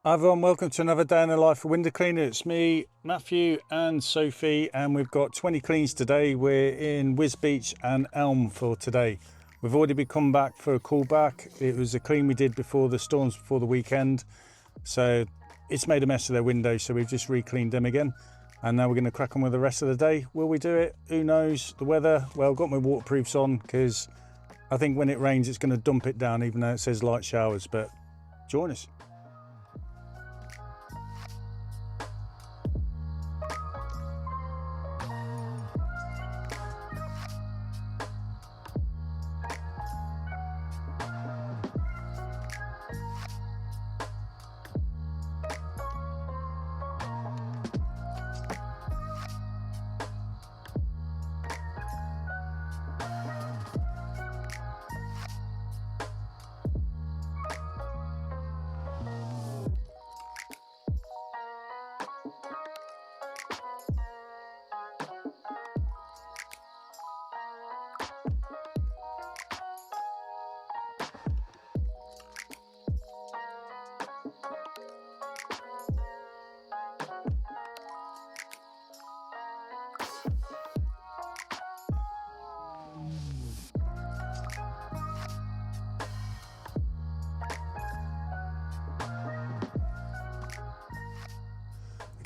Hi everyone, welcome to another day in the life of window cleaner. It's me, Matthew and Sophie, and we've got 20 cleans today. We're in Wisbeach and Elm for today. We've already come back for a callback. It was a clean we did before the storms, before the weekend. So it's made a mess of their windows, so we've just re-cleaned them again. And now we're going to crack on with the rest of the day. Will we do it? Who knows? The weather, well, I've got my waterproofs on because I think when it rains it's going to dump it down, even though it says light showers. But join us.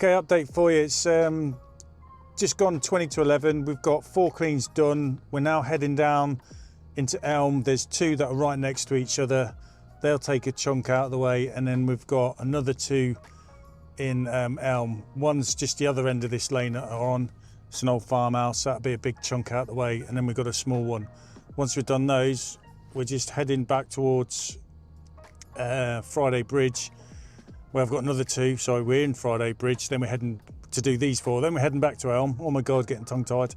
Okay, update for you. It's just gone 20 to 11. We've got 4 cleans done. We're now heading down into Elm. There's 2 that are right next to each other. They'll take a chunk out of the way, and then we've got another 2 in Elm. One's just the other end of this lane that are on. It's an old farmhouse. That'll be a big chunk out of the way, and then we've got a small one. Once we've done those, we're just heading back towards Friday Bridge. Well, I've got another 2, so we're in Friday Bridge, then we're heading to do these 4, then we're heading back to Elm. Oh my God, getting tongue-tied.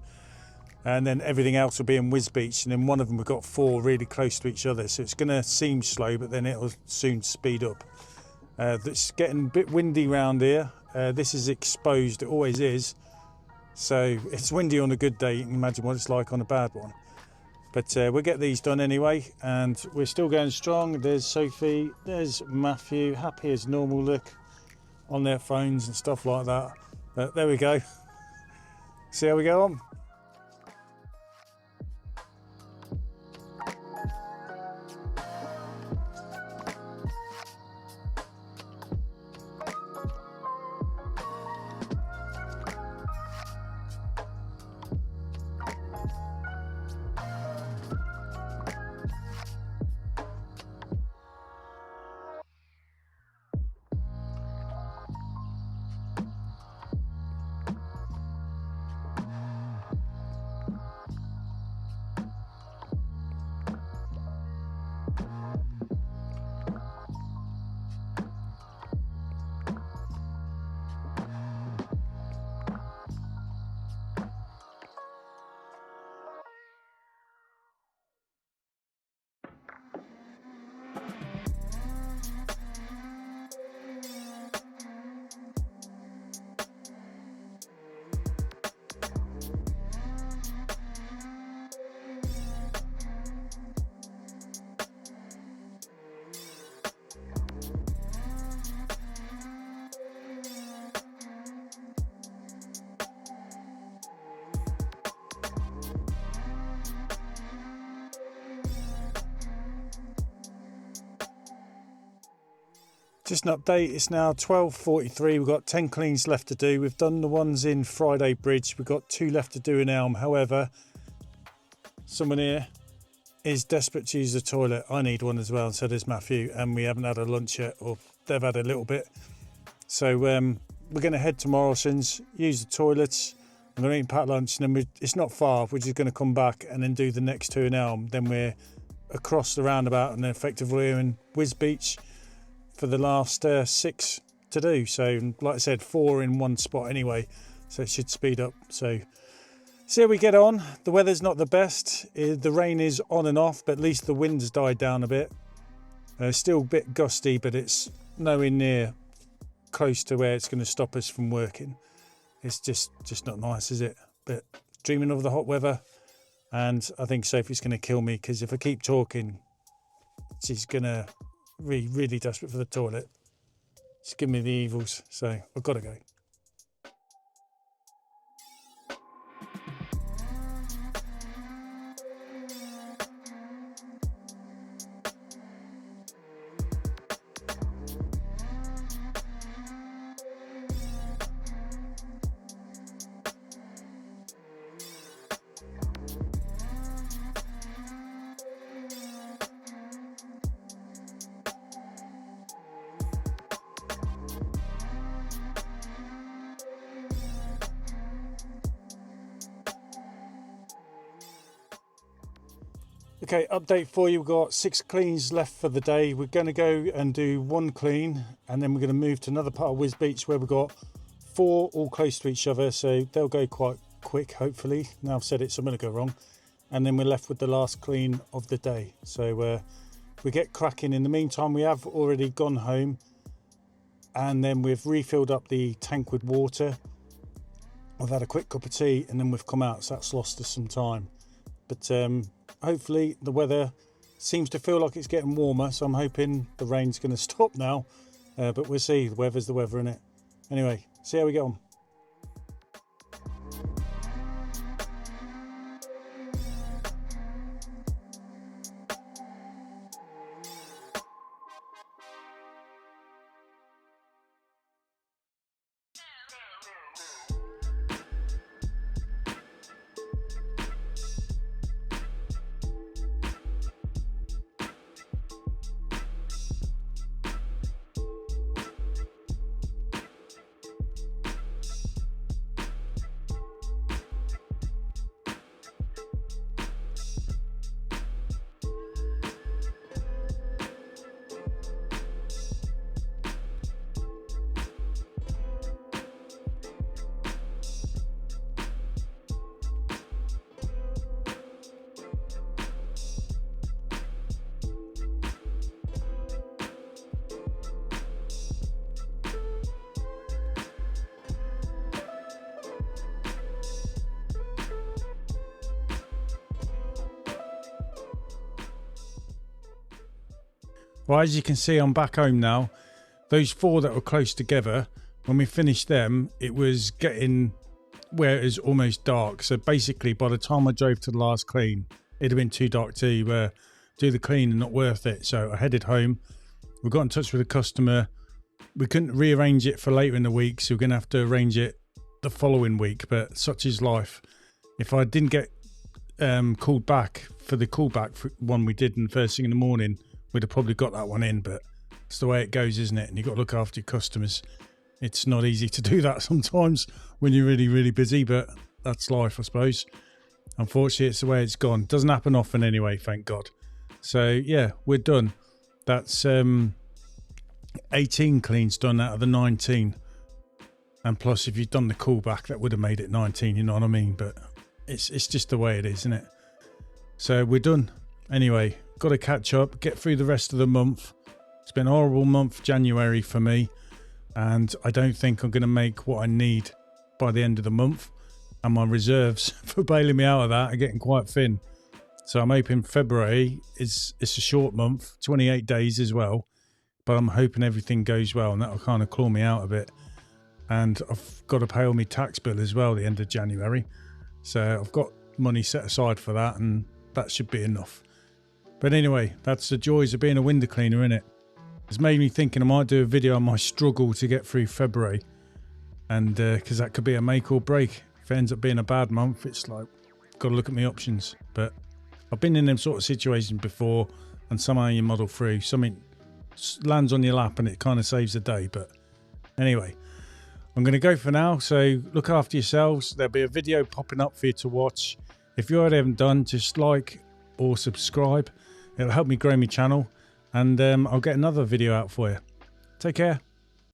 And then everything else will be in Wisbeach, and then one of them we've got 4 really close to each other, so it's going to seem slow, but then it'll soon speed up. It's getting a bit windy round here. This is exposed, it always is, so it's windy on a good day. You can imagine what it's like on a bad one. But we'll get these done anyway, and we're still going strong. There's Sophie, there's Matthew, happy as normal, look, on their phones and stuff like that. But there we go. See how we go on. Just an update, it's now 12:43, we've got 10 cleans left to do. We've done the ones in Friday Bridge, we've got 2 left to do in Elm. However, someone here is desperate to use the toilet. I need one as well, and so does Matthew, and we haven't had a lunch yet, or they've had a little bit. So we're going to head to Morrison's, use the toilets, I'm going to eat packed lunch, and then it's not far, we're just going to come back and then do the next 2 in Elm. Then we're across the roundabout and then effectively we're in Wisbeach for the last 6 to do. So like I said, 4 in one spot anyway, so it should speed up. So see how we get on. The weather's not the best, the rain is on and off, but at least the wind's died down a bit. Still a bit gusty, but it's nowhere near close to where it's going to stop us from working. It's just not nice, is it? But dreaming of the hot weather, and I think Sophie's going to kill me, because if I keep talking she's going to be really desperate for the toilet. Just give me the evils. So I've got to go. Okay, update for you. We've got 6 cleans left for the day. We're going to go and do 1 clean, and then we're going to move to another part of Wisbeach where we've got 4 all close to each other, so they'll go quite quick, hopefully. Now I've said it, something will go wrong. And then we're left with the last clean of the day. So we get cracking. In the meantime, we have already gone home, and then we've refilled up the tank with water. I've had a quick cup of tea, and then we've come out, so that's lost us some time. But hopefully the weather seems to feel like it's getting warmer, so I'm hoping the rain's going to stop now. But we'll see. The weather's the weather, innit? Anyway, see how we get on. Well, as you can see, I'm back home now. Those 4 that were close together, when we finished them, it was getting where it was almost dark. So basically, by the time I drove to the last clean, it'd have been too dark to do the clean and not worth it. So I headed home. We got in touch with the customer. We couldn't rearrange it for later in the week, so we're going to have to arrange it the following week. But such is life. If I didn't get called back for the callback one we did in the first thing in the morning, we'd have probably got that one in, but it's the way it goes, isn't it? And you've got to look after your customers. It's not easy to do that sometimes when you're really, really busy, but that's life, I suppose. Unfortunately, it's the way it's gone. Doesn't happen often anyway, thank God. So, yeah, we're done. That's 18 cleans done out of the 19. And plus, if you'd done the callback, that would have made it 19, you know what I mean? But it's just the way it is, isn't it? So, we're done. Anyway, got to catch up, get through the rest of the month. It's been a horrible month, January, for me, and I don't think I'm going to make what I need by the end of the month, and my reserves for bailing me out of that are getting quite thin. So I'm hoping February it's a short month, 28 days as well, but I'm hoping everything goes well, and that'll kind of claw me out of it. And I've got to pay all my tax bill as well at the end of January, so I've got money set aside for that, and that should be enough. But anyway, that's the joys of being a window cleaner, innit? It's made me thinking I might do a video on my struggle to get through February. And because that could be a make or break. If it ends up being a bad month, it's like, got to look at my options. But I've been in them sort of situations before, and somehow you muddle through. Something lands on your lap and it kind of saves the day. But anyway, I'm going to go for now. So look after yourselves. There'll be a video popping up for you to watch. If you already haven't done, just like or subscribe. It'll help me grow my channel, and I'll get another video out for you. Take care.